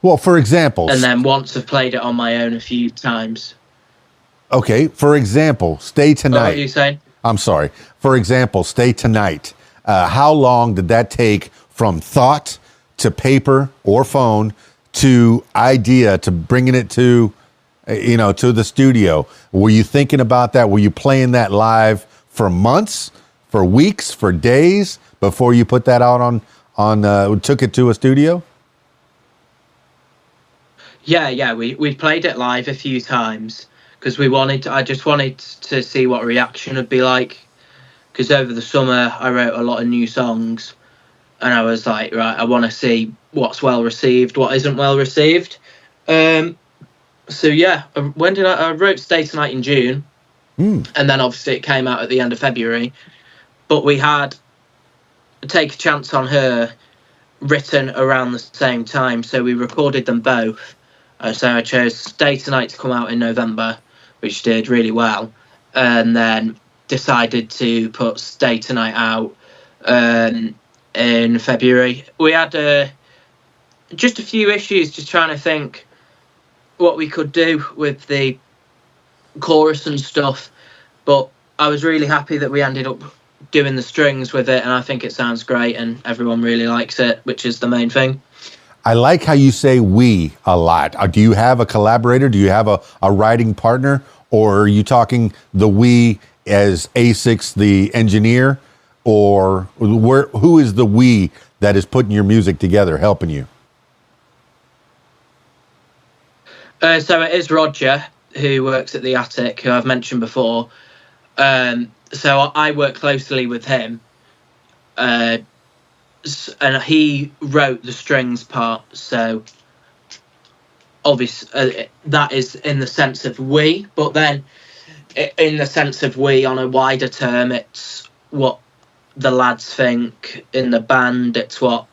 Well, for example, and then once I've played it on my own a few times. Okay, for example, Stay Tonight. What are you saying? I'm sorry. For example, Stay Tonight. How long did that take from thought to paper or phone to idea to bringing it to, to the studio? Were you thinking about that? Were you playing that live for months, for weeks, for days before you put that out took it to a studio? Yeah. We played it live a few times because I just wanted to see what reaction would be like. Because over the summer I wrote a lot of new songs, and I was like, right, I want to see what's well received, what isn't well received. So yeah, I wrote Stay Tonight in June, and then obviously it came out at the end of February. But we had Take a Chance on Her written around the same time, so we recorded them both. So I chose Stay Tonight to come out in November, which did really well, and then decided to put Stay Tonight out in February. We had just a few issues just trying to think what we could do with the chorus and stuff, but I was really happy that we ended up doing the strings with it, and I think it sounds great and everyone really likes it, which is the main thing. I like how you say we a lot. Do you have a collaborator? Do you have a writing partner? Or are you talking the we as Asics, the engineer? Or who is the we that is putting your music together, helping you? So it is Roger, who works at the Attic, who I've mentioned before. So I work closely with him. And he wrote the strings part, so obviously that is in the sense of we, but then in the sense of we on a wider term, it's what the lads think in the band, it's what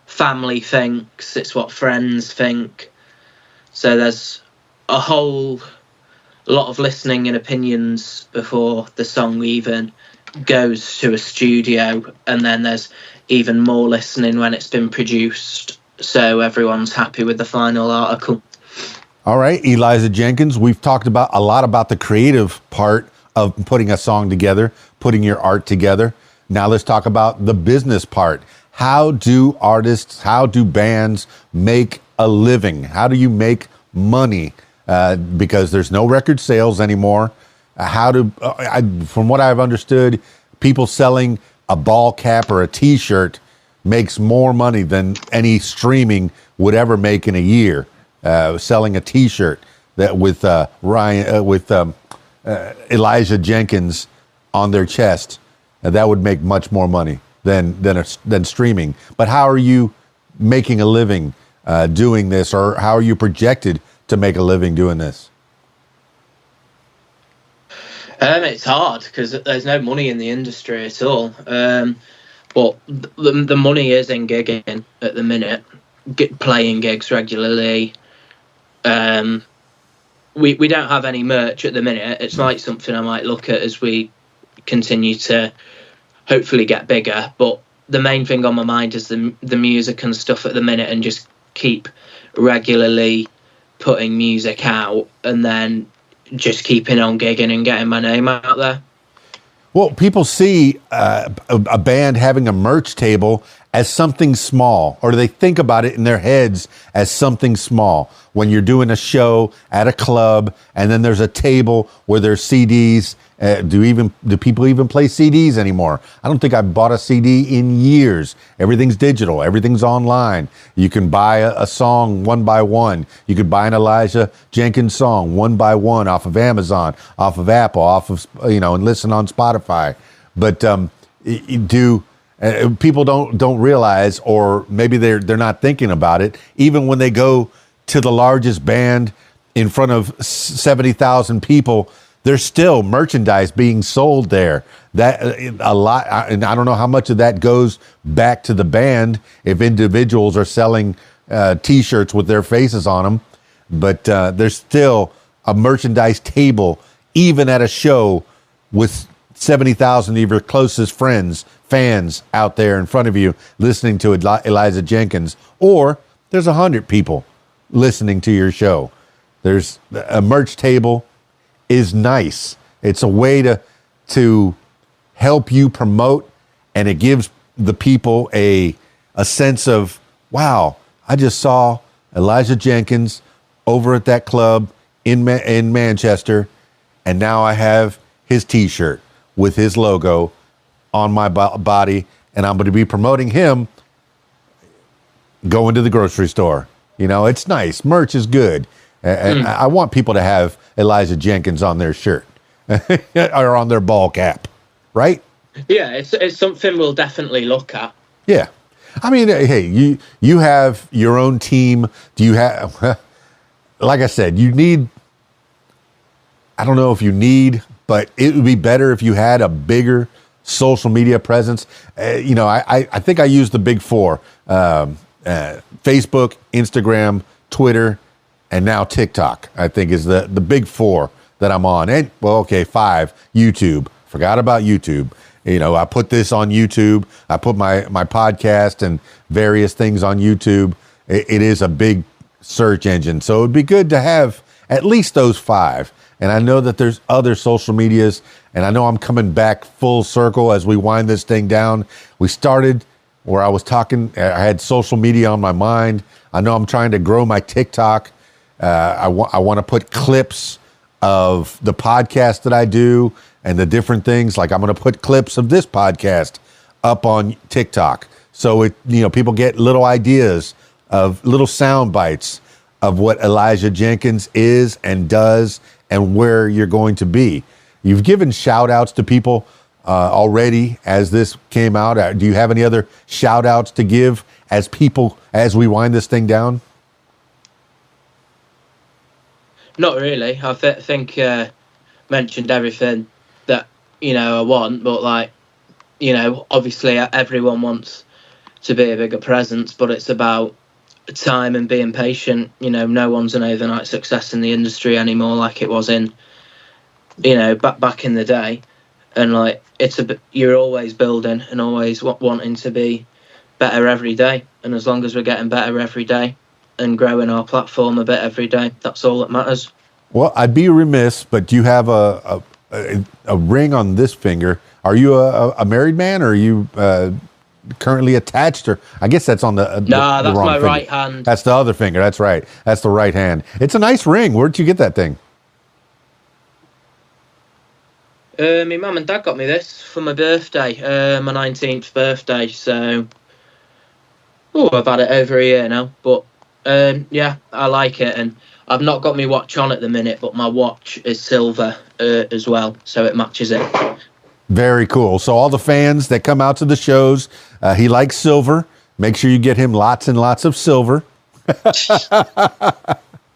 family thinks, it's what friends think. So there's a whole lot of listening and opinions before the song even goes to a studio, and then there's even more listening when it's been produced, so everyone's happy with the final article. All right, Eliza Jenkins, we've talked a lot about the creative part of putting a song together, putting your art together. Now let's talk about the business part. How do bands make a living? How do you make money? Because there's no record sales anymore. From what I've understood, people selling a ball cap or a T-shirt makes more money than any streaming would ever make in a year. Selling a T-shirt that with Elijah Jenkins on their chest, that would make much more money than streaming. But how are you making a living doing this, or how are you projected to make a living doing this? It's hard because there's no money in the industry at all. But the money is in gigging at the minute, playing gigs regularly. We don't have any merch at the minute. It's like something I might look at as we continue to hopefully get bigger. But the main thing on my mind is the music and stuff at the minute, and just keep regularly putting music out, and then just keeping on gigging and getting my name out there. Well, people see a band having a merch table as something small, or they think about it in their heads as something small. When you're doing a show at a club, and then there's a table where there's CDs. Do people even play CDs anymore? I don't think I've bought a CD in years. Everything's digital. Everything's online. You can buy a song one by one. You could buy an Elijah Jenkins song one by one off of Amazon, off of Apple, off of and listen on Spotify. But people don't realize, or maybe they're not thinking about it. Even when they go to the largest band in front of 70,000 people, there's still merchandise being sold there. That a lot, and I don't know how much of that goes back to the band if individuals are selling T-shirts with their faces on them, but there's still a merchandise table even at a show with 70,000 of your closest friends, fans out there in front of you listening to Eliza Jenkins, or there's 100 people listening to your show. There's a merch table is nice. It's a way to help you promote, and it gives the people a sense of, wow, I just saw Elijah Jenkins over at that club in Manchester, and now I have his T-shirt with his logo on my body, and I'm going to be promoting him going to the grocery store. You know, it's nice. Merch is good. And I want people to have Elijah Jenkins on their shirt or on their ball cap, right? Yeah, it's something we'll definitely look at. Yeah. I mean, hey, you have your own team. Do you have, like I said, you need, I don't know if you need, but it would be better if you had a bigger social media presence. You know, I think I use the big four, Facebook, Instagram, Twitter, and now TikTok, I think is the big four that I'm on. And, well, okay, 5, YouTube. Forgot about YouTube. You know, I put this on YouTube. I put my podcast and various things on YouTube. It is a big search engine. So it'd be good to have at least those 5. And I know that there's other social medias, and I know I'm coming back full circle as we wind this thing down. We started where I was talking, I had social media on my mind. I know I'm trying to grow my TikTok. I want to put clips of the podcast that I do and the different things. Like I'm going to put clips of this podcast up on TikTok. So it, you know, people get little ideas of little sound bites of what Elijah Jenkins is and does and where you're going to be. You've given shout outs to people already as this came out. Do you have any other shout outs to give as we wind this thing down? Not really. I think mentioned everything that, you know, I want, but like, you know, obviously everyone wants to be a bigger presence, but it's about time and being patient. You know, no one's an overnight success in the industry anymore like it was in, you know, back in the day. And like, you're always building and always wanting to be better every day. And as long as we're getting better every day and growing our platform a bit every day, that's all that matters. Well, I'd be remiss, but do you have a ring on this finger? Are you a married man, or are you currently attached? Or I guess that's on the no, that's wrong my finger. right hand. That's the other finger. That's right. That's the right hand. It's a nice ring. Where'd you get that thing? My mum and dad got me this for my birthday, my 19th birthday. So, I've had it over a year now. But yeah, I like it, and I've not got my watch on at the minute, but my watch is silver as well, so it matches it. Very cool. So all the fans that come out to the shows, he likes silver. Make sure you get him lots and lots of silver.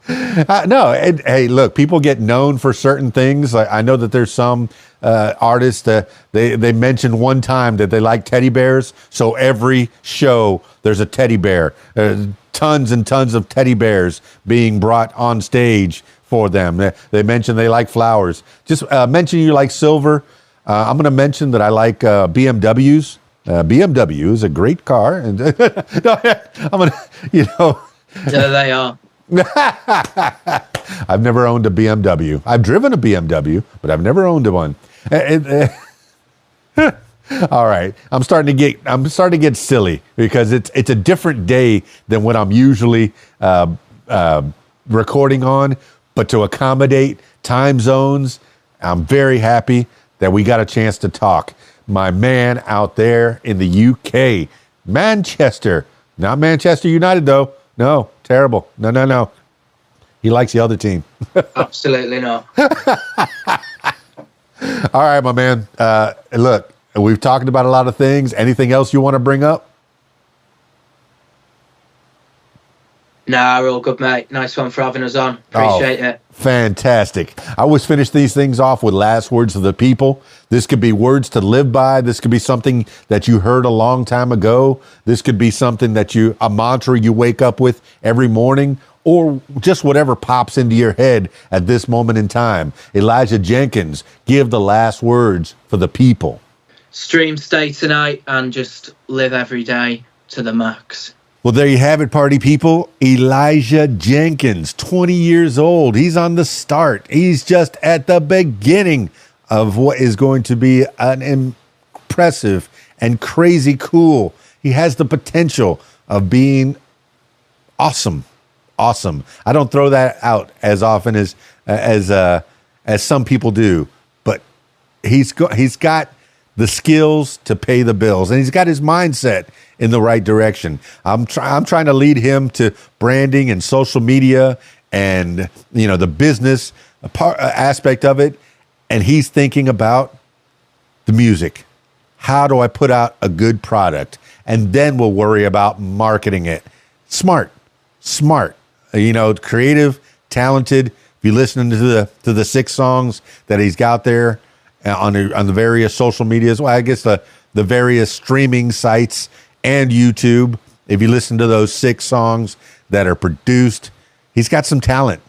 No, hey, look, people get known for certain things. I know that there's some artists that they mentioned one time that they like teddy bears. So every show there's a teddy bear. Tons and tons of teddy bears being brought on stage for them. They mention they like flowers. Just mention you like silver. I'm going to mention that I like BMWs. BMW is a great car, and I'm going to, you know. There they are. I've never owned a BMW. I've driven a BMW, but I've never owned one. All right, I'm starting to get silly because it's a different day than what I'm usually recording on. But to accommodate time zones, I'm very happy that we got a chance to talk. My man out there in the UK, Manchester, not Manchester United though. No, terrible. No. He likes the other team. Absolutely not. All right, my man. Look, we've talked about a lot of things. Anything else you want to bring up? Nah, we're all good, mate. Nice one for having us on. Appreciate it. Fantastic. I always finish these things off with last words of the people. This could be words to live by. This could be something that you heard a long time ago. This could be something that a mantra you wake up with every morning, or just whatever pops into your head at this moment in time. Elijah Jenkins, give the last words for the people. Stream Stay tonight and just live every day to the max. Well, there you have it, party people. Elijah Jenkins, 20 years old. He's on the start. He's just at the beginning of what is going to be an impressive and crazy cool. He has the potential of being awesome. Awesome. I don't throw that out as often as some people do, but he's got the skills to pay the bills, and he's got his mindset in the right direction. I'm trying to lead him to branding and social media and, the business aspect of it. And he's thinking about the music. How do I put out a good product? And then we'll worry about marketing it. Smart, creative, talented. If you listen to the 6 songs that he's got there on the various social medias, well, I guess the various streaming sites and YouTube, if you listen to those 6 songs that are produced, he's got some talent.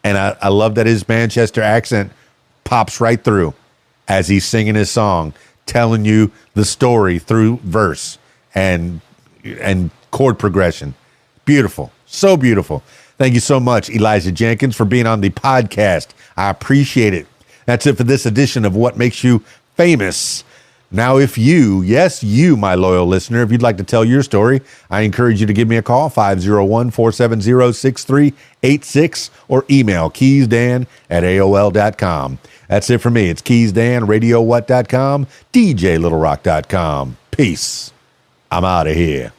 And I love that his Manchester accent pops right through as he's singing his song, telling you the story through verse and chord progression. Beautiful. So beautiful. Thank you so much, Elijah Jenkins, for being on the podcast. I appreciate it. That's it for this edition of What Makes You Famous. Now, if you, yes, you, my loyal listener, if you'd like to tell your story, I encourage you to give me a call, 501-470-6386, or email keysdan@aol.com. That's it for me. It's KeysDAN, RadioWhat.com, DJLittleRock.com. Peace. I'm out of here.